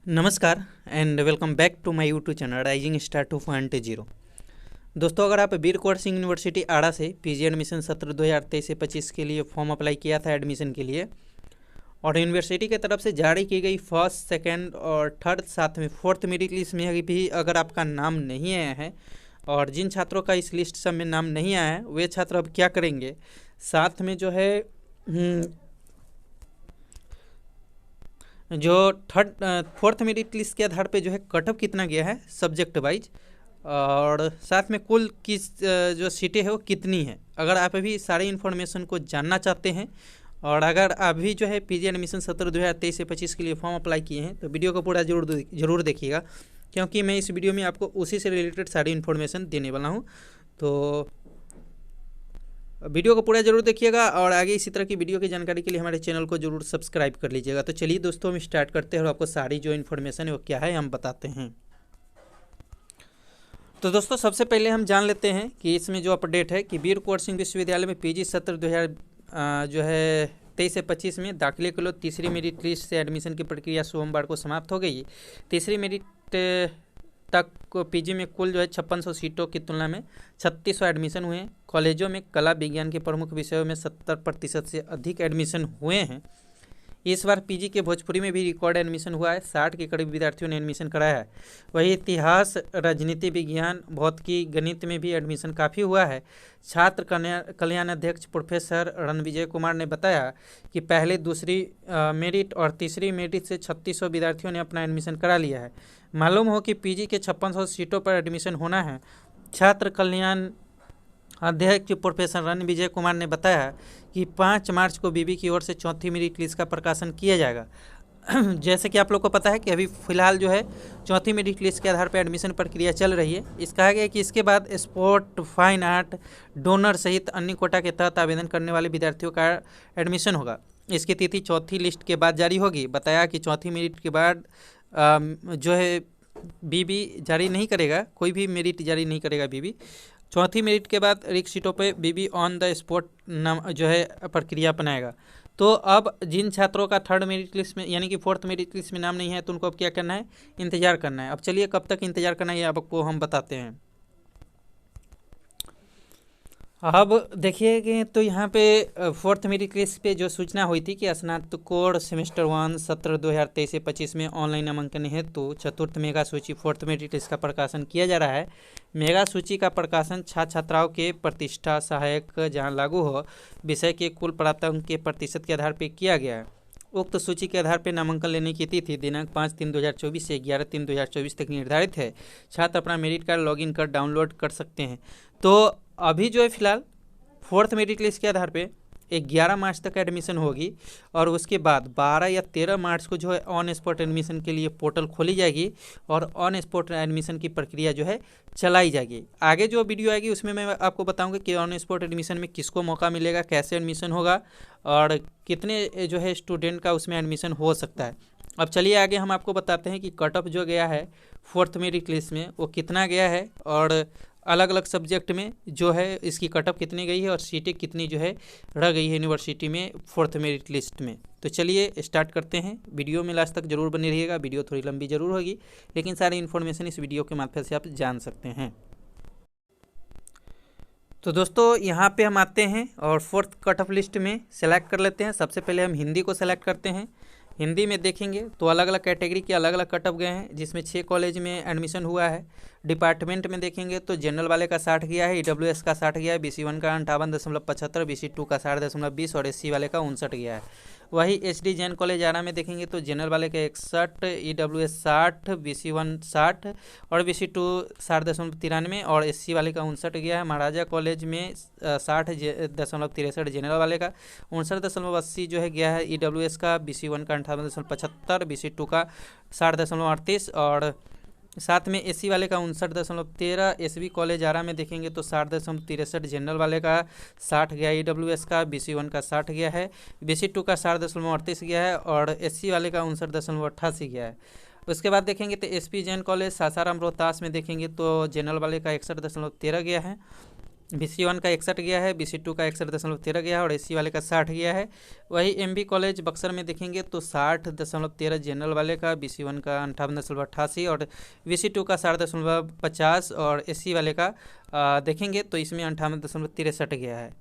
नमस्कार and welcome back to my YouTube channel rising star 2.0। दोस्तों, अगर आप वीर कुंवर सिंह यूनिवर्सिटी आड़ा से पीजी एडमिशन सत्र 2023 से 25 के लिए फॉर्म अप्लाई किया था एडमिशन के लिए, और यूनिवर्सिटी की तरफ से जारी की गई फर्स्ट, सेकंड और थर्ड, साथ में फोर्थ मेरिट लिस्ट में भी अगर आपका नाम नहीं आया है, और जिन छात्रों का इस लिस्ट सब में नाम नहीं आया है वे छात्र अब क्या करेंगे, साथ में जो है जो थर्ड फोर्थ मेरिट लिस्ट के आधार पे जो है कट ऑफ कितना गया है सब्जेक्ट वाइज, और साथ में कुल किस जो सीटें है वो कितनी है। अगर आप अभी सारी इन्फॉर्मेशन को जानना चाहते हैं, और अगर अभी जो है पीजी एडमिशन सत्र 2023 से 25 के लिए फॉर्म अप्लाई किए हैं तो वीडियो को पूरा जरूर देखिएगा, क्योंकि मैं इस वीडियो में आपको उसी से रिलेटेड सारी इन्फॉर्मेशन देने वाला हूँ। तो वीडियो को पूरा जरूर देखिएगा, और आगे इसी तरह की वीडियो की जानकारी के लिए हमारे चैनल को जरूर सब्सक्राइब कर लीजिएगा। तो चलिए दोस्तों, हम स्टार्ट करते हैं और आपको सारी जो इन्फॉर्मेशन है वो क्या है हम बताते हैं। तो दोस्तों, सबसे पहले हम जान लेते हैं कि इसमें जो अपडेट है कि वीर कुंवर सिंह विश्वविद्यालय में पीजी सत्र 2000 जो है 23 से 25 में दाखिले के लिए तीसरी मेरिट लिस्ट से एडमिशन की प्रक्रिया सोमवार को समाप्त हो गई। तीसरी मेरिट तक पीजी में कुल जो है 5600 सीटों की तुलना में 3600 एडमिशन हुए हैं। कॉलेजों में कला विज्ञान के प्रमुख विषयों में 70% से अधिक एडमिशन हुए हैं। इस बार पीजी के भोजपुरी में भी रिकॉर्ड एडमिशन हुआ है। 60 के करीब विद्यार्थियों ने एडमिशन कराया है। वही इतिहास, राजनीति विज्ञान, भौतिकी, गणित में भी एडमिशन काफ़ी हुआ है। छात्र कल्याण अध्यक्ष प्रोफेसर रणविजय कुमार ने बताया कि पहले दूसरी मेरिट और तीसरी मेरिट से 3600 विद्यार्थियों ने अपना एडमिशन करा लिया है। मालूम हो कि पीजी के 5600 सीटों पर एडमिशन होना है। छात्र कल्याण अध्यक्ष प्रोफेसर रणविजय कुमार ने बताया कि 5 मार्च को बीबी की ओर से चौथी मेरिट लिस्ट का प्रकाशन किया जाएगा। जैसे कि आप लोग को पता है कि अभी फिलहाल जो है चौथी मेरिट लिस्ट के आधार पर एडमिशन प्रक्रिया चल रही है। इसका कहा गया है कि इसके बाद स्पोर्ट, फाइन आर्ट, डोनर सहित अन्य कोटा के तहत आवेदन करने वाले विद्यार्थियों का एडमिशन होगा। इसकी तिथि चौथी लिस्ट के बाद जारी होगी। बताया कि चौथी मेरिट के बाद जो है बीबी जारी नहीं करेगा, कोई भी मेरिट जारी नहीं करेगा बीबी। चौथी मेरिट के बाद रिक्त सीटों पे बीबी ऑन द स्पॉट नाम जो है प्रक्रिया अपनाएगा। तो अब जिन छात्रों का थर्ड मेरिट लिस्ट में यानी कि फोर्थ मेरिट लिस्ट में नाम नहीं है तो उनको अब क्या करना है, इंतजार करना है। अब चलिए कब तक इंतजार करना है ये आपको हम बताते हैं। अब देखिए कि तो यहाँ पे फोर्थ मेरिट लिस्ट पे जो सूचना हुई थी कि स्नातकोत्तर सेमेस्टर 1 सत्र 2023 से 25 में ऑनलाइन नामांकन हेतु तो चतुर्थ मेगा सूची फोर्थ मेरिट लिस्ट का प्रकाशन किया जा रहा है। मेगा सूची का प्रकाशन छात्र छात्राओं के प्रतिष्ठा सहायक जहाँ लागू हो विषय के कुल प्राप्त अंक के प्रतिशत के आधार पर किया गया है। उक्त सूची के आधार पर नामांकन लेने की तिथि दिनांक 5/3/2024 से 11/3/2024 तक निर्धारित है। छात्र अपना मेरिट कार्ड लॉगिन कर डाउनलोड कर सकते हैं। तो अभी जो है फिलहाल फोर्थ मेरिट लिस्ट के आधार पे 11 मार्च तक एडमिशन होगी, और उसके बाद 12 या 13 मार्च को जो है ऑन स्पॉट एडमिशन के लिए पोर्टल खोली जाएगी और ऑन स्पॉट एडमिशन की प्रक्रिया जो है चलाई जाएगी। आगे जो वीडियो आएगी उसमें मैं आपको बताऊंगा कि ऑन स्पॉट एडमिशन में किसको मौका मिलेगा, कैसे एडमिशन होगा और कितने जो है स्टूडेंट का उसमें एडमिशन हो सकता है। अब चलिए आगे हम आपको बताते हैं कि कट ऑफ जो गया है फोर्थ मेरिट लिस्ट में वो कितना गया है, और अलग अलग सब्जेक्ट में जो है इसकी कट ऑफ कितनी गई है और सीटें कितनी जो है रह गई है यूनिवर्सिटी में फोर्थ मेरिट लिस्ट में। तो चलिए स्टार्ट करते हैं। वीडियो में लास्ट तक जरूर बने रहिएगा। वीडियो थोड़ी लंबी जरूर होगी, लेकिन सारी इन्फॉर्मेशन इस वीडियो के माध्यम से आप जान सकते हैं। तो दोस्तों, यहाँ पे हम आते हैं और फोर्थ कट ऑफ लिस्ट में सेलेक्ट कर लेते हैं। सबसे पहले हम हिंदी को सेलेक्ट करते हैं। हिंदी में देखेंगे तो अलग अलग कैटेगरी के अलग अलग कट ऑफ गए हैं, जिसमें 6 कॉलेज में एडमिशन हुआ है। डिपार्टमेंट में देखेंगे तो जनरल वाले का 60 गया है, ईडब्ल्यूएस का 60 गया है, BC1 का 58.75, BC2 का 60.20 और SC वाले का 59 गया है। वही HD जैन कॉलेज आरा में देखेंगे तो जनरल वाले का 61, ईडब्ल्यूएस 60, BC1 60 और BC2 60.93 और SC वाले का 59 गया है। महाराजा कॉलेज में 60.63 जनरल वाले का, 59.80 जो है गया है ईडब्ल्यूएस का, BC1 का 58.75, BC2 का 60.38 और साथ में SC वाले का 59.13। SB कॉलेज आरा में देखेंगे तो 60.63 जनरल वाले का, 60 गया EWS का, BC1 का 60 गया है, BC2 का 60.38 गया है और SC वाले का 59.88 गया है। उसके बाद देखेंगे तो SP जैन कॉलेज सासाराम रोहतास में देखेंगे तो जनरल वाले का 61.13 गया है, BC1 का 61 गया है, BC2 का 61.13 गया है और SC वाले का 60 गया है। वही MB कॉलेज बक्सर में देखेंगे तो 60.13 जनरल वाले का, BC1 का 58.88 और BC2 का 60.50 और SC वाले का देखेंगे तो इसमें 58.63 गया है।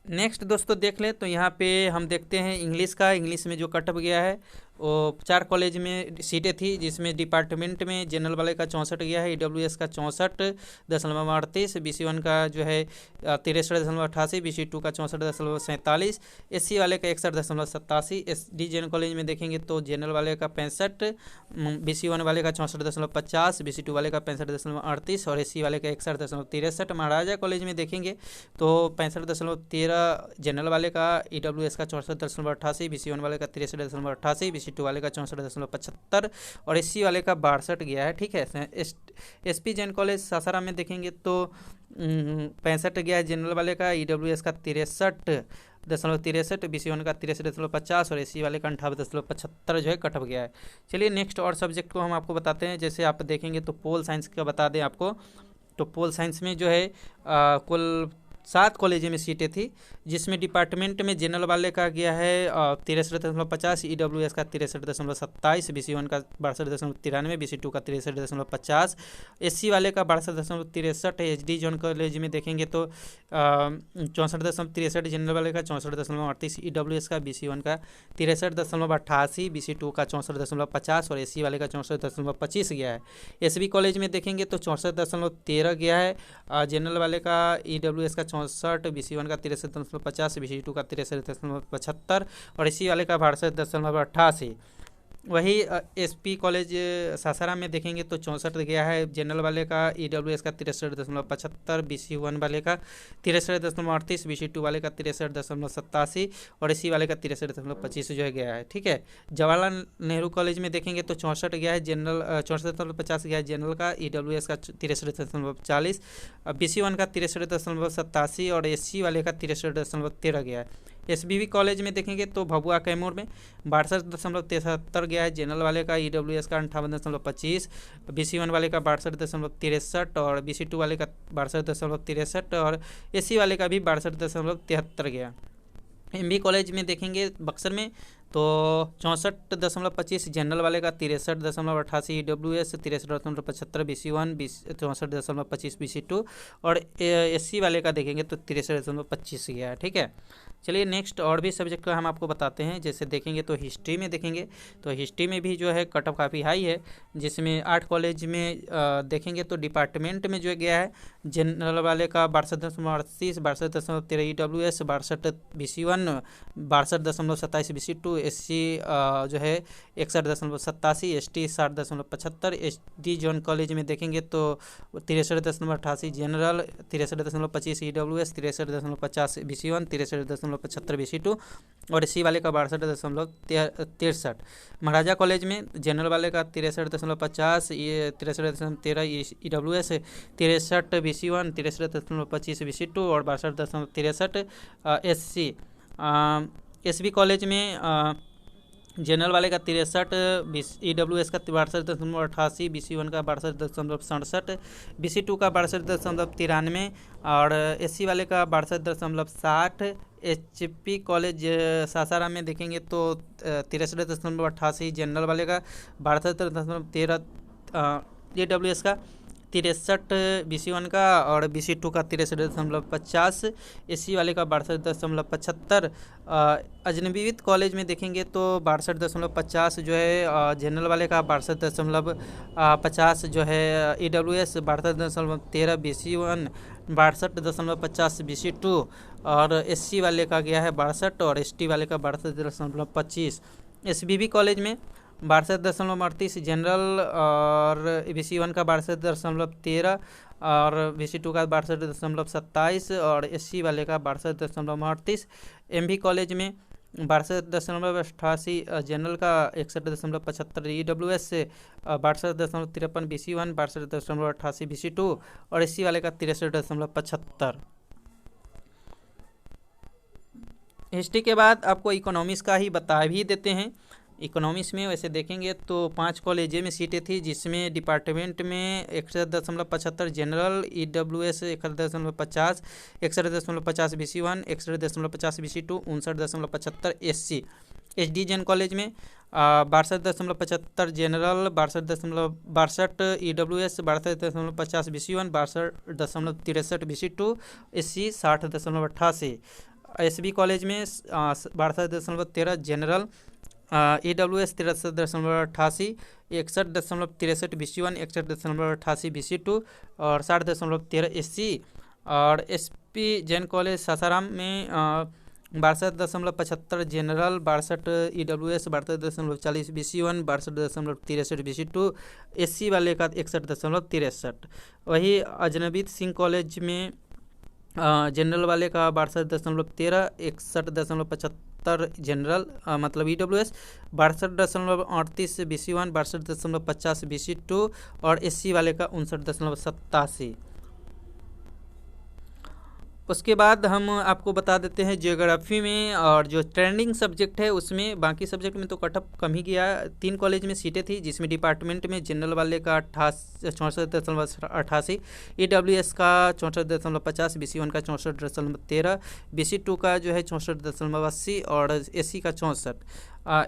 नेक्स्ट दोस्तों देख लें तो यहाँ पे हम देखते हैं इंग्लिश का। इंग्लिश में जो कट ऑफ गया है वो 4 कॉलेज में सीटें थी, जिसमें डिपार्टमेंट में जनरल वाले का 64 गया है, EWS का 64.38, BC1 का जो है 63.88, BC2 का 64.47, SC वाले का 61.87, SD जैन कॉलेज में देखेंगे तो जनरल वाले का 65, BC1 वाले का 64.50, BC2 वाले का 65.38 और SC वाले का 61.63। महाराजा कॉलेज में देखेंगे तो 65.13 जनरल वाले का, EWS का 64.88, BC1 वाले का 63.88, BC2 वाले का 64.75 और SC वाले का 62 गया है। ठीक है। SP जैन कॉलेज सासाराम में देखेंगे तो 65 गया है जनरल वाले का, EWS का 63.63, BC1 का 63.50 और SC वाले का 58.75 जो है कट ऑफ गया है। चलिए नेक्स्ट और सब्जेक्ट को हम आपको बताते हैं। जैसे आप देखेंगे तो पोल साइंस का बता दें आपको, तो पोल साइंस में जो है कुल 7 कॉलेज में सीटें थी, जिसमें डिपार्टमेंट में जनरल वाले का गया है 63.50, EWS का 63.27, BC1 का 62.93, BC2 का 63.50, SC वाले का 62.63, HD जॉन कॉलेज में देखेंगे तो 64.63 जनरल वाले का, 64.38, EWS का, BC1 का 63.88, BC2 का 64.50 और SC वाले का 64.25 गया है। SB कॉलेज में देखेंगे तो 64.13 गया है जनरल वाले का, EWS का 64, BC1 का 63.50, BC2 का 63.75 और SC वाले का 62.88। वही SP कॉलेज सासाराम में देखेंगे तो 64 गया है जनरल वाले का, EWS का 63.75, BC1 वाले का 63.38, BC2 वाले का 63.87 और SC वाले का 63.25 जो है गया है। ठीक है। जवाहरलाल नेहरू कॉलेज में देखेंगे तो 64 गया है जनरल, 64.50 गया है जनरल का, EWS का 63.40, BC1 का 63.87 और SC वाले का 63.13 गया है। SBB कॉलेज में देखेंगे तो भभुआ कैमूर में 62.73 गया है जनरल वाले का, EWS का 58.25, BC1 वाले का 62.63 और BC2 वाले का 62.63 और SC वाले का भी 62.73 गया। MB कॉलेज में देखेंगे बक्सर में तो 64.25 जनरल वाले का, 63.88 EWS, 63.75 BC1, 64.25 BC2 और SC वाले का देखेंगे तो 63.25 गया है। ठीक है। चलिए नेक्स्ट और भी सब्जेक्ट का हम आपको बताते हैं। जैसे देखेंगे तो हिस्ट्री में देखेंगे तो हिस्ट्री में भी जो है कट ऑफ काफ़ी हाई है, जिसमें 8 कॉलेज में देखेंगे तो डिपार्टमेंट में जो गया है जनरल वाले का 62.38, 62.13 EWS, 62 BC1, 62.27 BC2, SC जो है 61.87, ST 60.75, SD जॉन कॉलेज में देखेंगे तो 63.88 जनरल, 63.25 EWS, 63.50 BC1, 63.75 BC2 और SC वाले का 62.63। महाराजा कॉलेज में जनरल वाले का 63.50, 63.13 EWS, 63 BC1, 63.25 BC2 और 62.63 SC। SB कॉलेज में जनरल वाले का 63, EWS का 62.88, BC1 का 62.67, BC2 का 62.93 और SC वाले का 62.60। HP कॉलेज सासाराम में देखेंगे तो 63.88 जनरल वाले का, 62.13 EWS का, 63 BC1 का और BC2 का 63.50, SC वाले का 62.75। अजनबीवित कॉलेज में देखेंगे तो 62.50 जो है जनरल वाले का, 62.50 जो है EWS, 62.13 BC1, 62.50 BC2 और SC वाले का गया है 62 और ST वाले का 62.25। SBB कॉलेज में 62.38 जनरल और BC1 का 62.13 और BC2 का 62.27 और SC वाले का 62.38। MB कॉलेज में 62.88 जनरल का, 61.75 EWS से, 62.53 BC1, 62.88 BC2 और SC वाले का 63.75। हिस्ट्री के बाद आपको इकोनॉमिक्स का ही बता भी देते हैं। इकोनॉमिक्स में वैसे देखेंगे तो 5 कॉलेज में सीटें थी, जिसमें डिपार्टमेंट में 61.75 general, EWS 61.50, 61.50 BC1, 61.50 BC2, 59.75 SC। SD Jain college में 62.75 general, 62.62 EWS, 62.50 BC1, 62.63 BC2, SC 60.88। SB college में 62.13 जनरल, EWS 63.88, 61.63 BC1, 61.88 BC2 और 60.13 SC। और SP जैन कॉलेज सासाराम में 62.75 general, 62 EWS, 62.40 BC1, 62.63 BC2, SC वाले का 61.63। वही अजनबीत सिंह कॉलेज में जनरल वाले का 62.13, 61.75 जनरल मतलब EWS, 62.38 BC1, 62.50 BC2 और SC वाले का 59.87। उसके बाद हम आपको बता देते हैं जियोग्राफी में, और जो ट्रेंडिंग सब्जेक्ट है उसमें, बाकी सब्जेक्ट में तो कटअप कम ही गया। 3 कॉलेज में सीटें थी, जिसमें डिपार्टमेंट में जनरल वाले का 64.88, EWS का 64.50, BC1 का 64.13, BC2 का जो है 64.80 और SC का 64।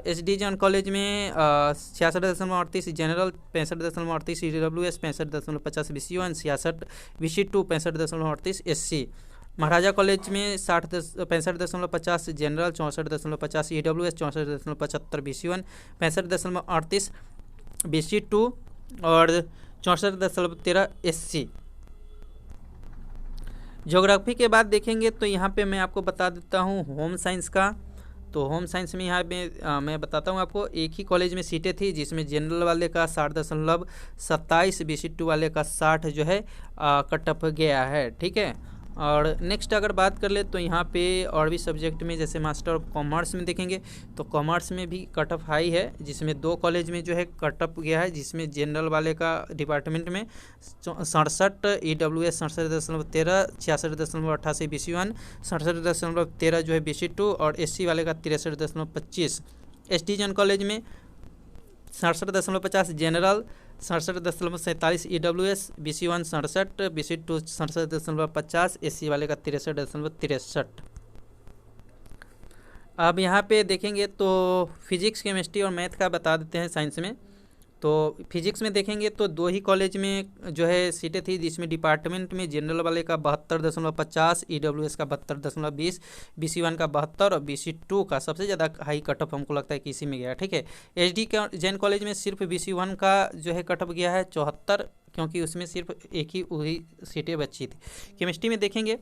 SD जैन कॉलेज में 66.38 general, 65.38 EWS, 65.50 BC1, 66 BC2, 65.38 SC। महाराजा कॉलेज में 65.50 जनरल, 64.50 EWS, 64.75 BC1, 65.38 BC2 और 64.13 SC। ज्योग्राफी के बाद देखेंगे तो यहाँ पे मैं आपको बता देता हूँ होम साइंस का। तो होम साइंस में यहाँ पे मैं बताता हूँ आपको, एक ही कॉलेज में सीटें थी, जिसमें जनरल वाले का 60.27, BC2 वाले का 60 जो है कटअप गया है। ठीक है। और नेक्स्ट अगर बात कर ले तो यहाँ पे और भी सब्जेक्ट में, जैसे मास्टर ऑफ कॉमर्स में देखेंगे तो कॉमर्स में भी कटअप हाई है, जिसमें 2 कॉलेज में जो है कटअप गया है, जिसमें जनरल वाले का डिपार्टमेंट में 67, EWS 67.13, 66.88 BC1, 67.13 जो है BC2 और SC वाले का 63.25। SD जैन कॉलेज में 67.50 general, 67.47 EWS, BC1 67, BC2 67.50, SC वाले का 63.63। अब यहाँ पे देखेंगे तो फिजिक्स, केमिस्ट्री और मैथ का बता देते हैं साइंस में। तो फिजिक्स में देखेंगे तो 2 ही कॉलेज में जो है सीटें थी, जिसमें डिपार्टमेंट में जनरल वाले का 72.50, EWS का 72.20, BC1 का 72 और BC2 का सबसे ज़्यादा हाई कटअप हमको लगता है कि इसी में गया। ठीक है। SD जैन कॉलेज में सिर्फ BC1 का जो है कटअप गया है 74, क्योंकि उसमें सिर्फ एक ही वही सीटें बची थी। केमिस्ट्री में देखेंगे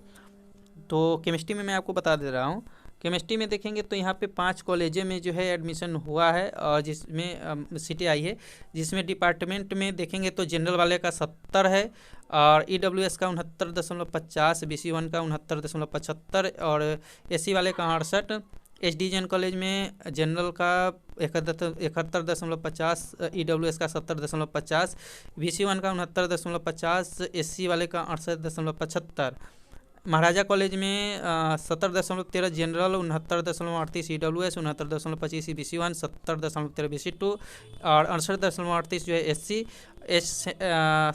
तो केमिस्ट्री में मैं आपको बता दे रहा हूँ। केमिस्ट्री में देखेंगे तो यहाँ पे 5 कॉलेजों में जो है एडमिशन हुआ है, और जिसमें सीटें आई है, जिसमें डिपार्टमेंट में देखेंगे तो जनरल वाले का 70 है और EWS का 69.50, BC1 का 69.75 और SC वाले का 68। SD जैन कॉलेज में जनरल का 71.50, EWS का 70.50, BC1 का 69.50, SC वाले का 68.75। महाराजा कॉलेज में 70.13 जनरल, 69.38 EWS, 69.25 BC1, 70.13 BC2 और 68.38 जो है SC।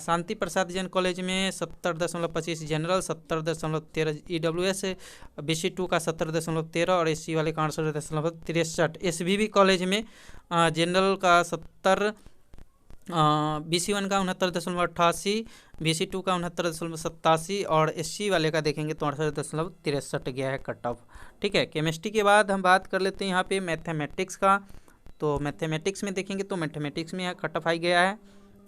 शांति प्रसाद जैन कॉलेज में 70.25 जनरल, 70.13 EWS, BC2 का 70.13 और SC वाले का 68.63। SVB कॉलेज में जनरल का 70, BC1 का 69.88, BC2 का 69.87 और SC वाले का देखेंगे तो 68.63 गया है कट ऑफ। ठीक है। केमिस्ट्री के बाद हम बात कर लेते हैं यहाँ पे मैथमेटिक्स का। तो मैथमेटिक्स में देखेंगे तो मैथमेटिक्स में कट ऑफ आई गया है,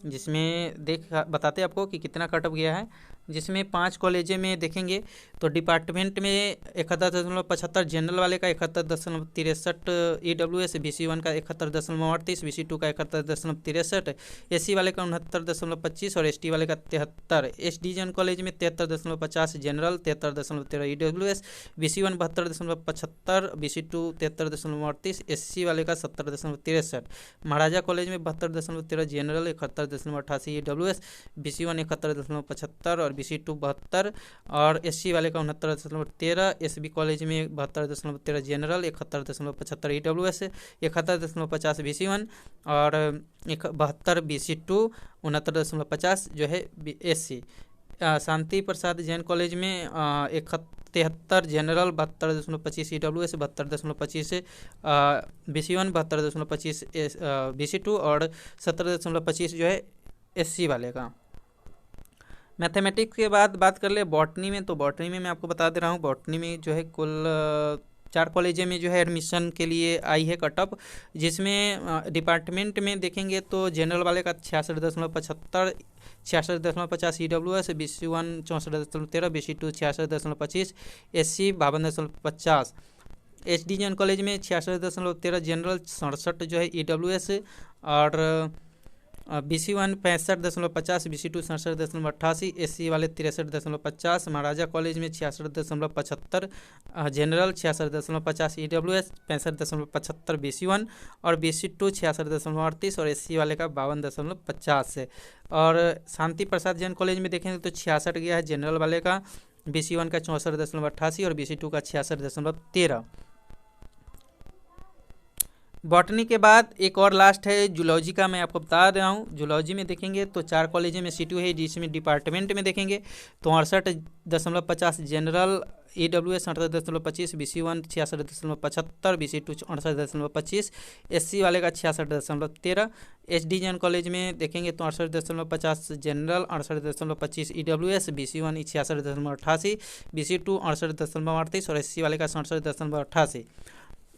जिसमें बताते हैं आपको कि कितना कट ऑफ गया है। जिसमें 5 कॉलेजों में देखेंगे तो डिपार्टमेंट में 71.75 जनरल वाले का 71.63, EWS, BC1 का 71.38, BC2 का 71.63, SC वाले का 69.25 और ST वाले का 73। SD जैन कॉलेज में 73.50 general, 73.13 EWS, BC1 72.75, BC2 73.38, SC वाले का 70.63। महाराजा कॉलेज में 72.13 जनरल, 71.88 EWS, BC1 71.75 और BC2 72 और SC वाले का 69.13, SB कॉलेज में 72.13 जनरल, 71.75 EWS, 71.50 BC1 और 72 BC2, 69.50 जो है SC। शांति प्रसाद जैन कॉलेज में 73 जनरल, 72.25 EWS, 72.25 BC1, 72.25 BC2 और 70.25 जो है SC वाले का। मैथमेटिक्स के बाद बात कर ले बॉटनी में, तो बॉटनी में मैं आपको बता दे रहा हूँ, बॉटनी में जो है कुल 4 कॉलेज में जो है एडमिशन के लिए आई है कट ऑफ, जिसमें डिपार्टमेंट में देखेंगे तो जनरल वाले का 66.75, 66.50 EWS, BC1 64.13, BC2 66.25, SC 52.50, HD Jain college में 66.13 जनरल, 67 जो है EWS और BC1 65.50, BC2 67.88, SC वाले 63.50, महाराजा कॉलेज में 66.75 जनरल, 66.50 EWS, 65.75 BC1 और BC2 66.38 और SC वाले का 52.50 है। और शांति प्रसाद जैन कॉलेज में देखेंगे तो 66 गया है जनरल वाले का, BC1 का 64.88 और BC2 का 66.13। बॉटनी के बाद एक और लास्ट है जूलॉजी का, मैं आपको बता रहा हूँ। जूलॉजी में देखेंगे तो 4 कॉलेज में सीटू है, जिसमें डिपार्टमेंट में देखेंगे तो 68.50 general, EWS 68.25, BC1 66.75, BC2 68.25, SC वाले का 66.13। HD जैन कॉलेज में देखेंगे तो 68.50 जनरल, 68.25 EWS, BC1 66.88, BC2 68.38 और SC वाले का 67.88।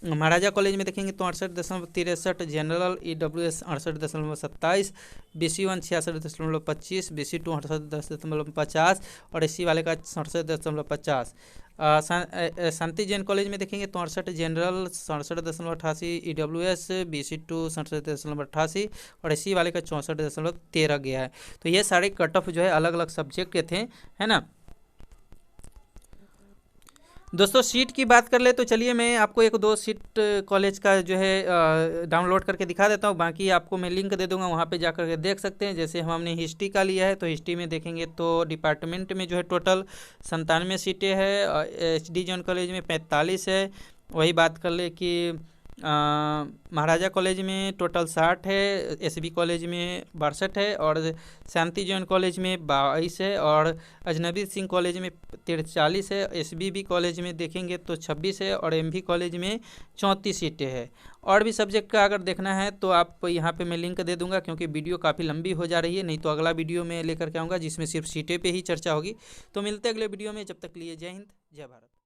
महाराजा कॉलेज में देखेंगे तो 68.63 जनरल, EWS 68.27, BC1 66.25, BC2 68.50 और SC वाले का 67.50। शांति जैन कॉलेज में देखेंगे तो 68 जनरल, 67.88 EWS, BC2 67.88 और SC वाले का 64.13 गया है। तो ये सारे कट ऑफ जो है अलग अलग सब्जेक्ट के थे, है ना दोस्तों। सीट की बात कर ले तो चलिए मैं आपको 1-2 सीट कॉलेज का जो है डाउनलोड करके दिखा देता हूँ, बाकी आपको मैं लिंक दे दूंगा, वहाँ पे जा कर के देख सकते हैं। जैसे हमने हिस्ट्री का लिया है तो हिस्ट्री में देखेंगे तो डिपार्टमेंट में जो है टोटल 97 सीटें हैं, HD जैन कॉलेज में 45 है। वही बात कर ले कि महाराजा कॉलेज में टोटल 60 है, SB कॉलेज में 62 है और शांति जैन कॉलेज में 22 है और अजनबी सिंह कॉलेज में 43 है। SBB कॉलेज में देखेंगे तो 26 है और MB कॉलेज में 34 सीटें हैं। और भी सब्जेक्ट का अगर देखना है तो आप यहाँ पे मैं लिंक दे दूंगा, क्योंकि वीडियो काफ़ी लंबी हो जा रही है, नहीं तो अगला वीडियो में लेकर के आऊँगा जिसमें सिर्फ सीटें पे ही चर्चा होगी। तो मिलते हैं अगले वीडियो में, जब तक लिए जय हिंद जय भारत।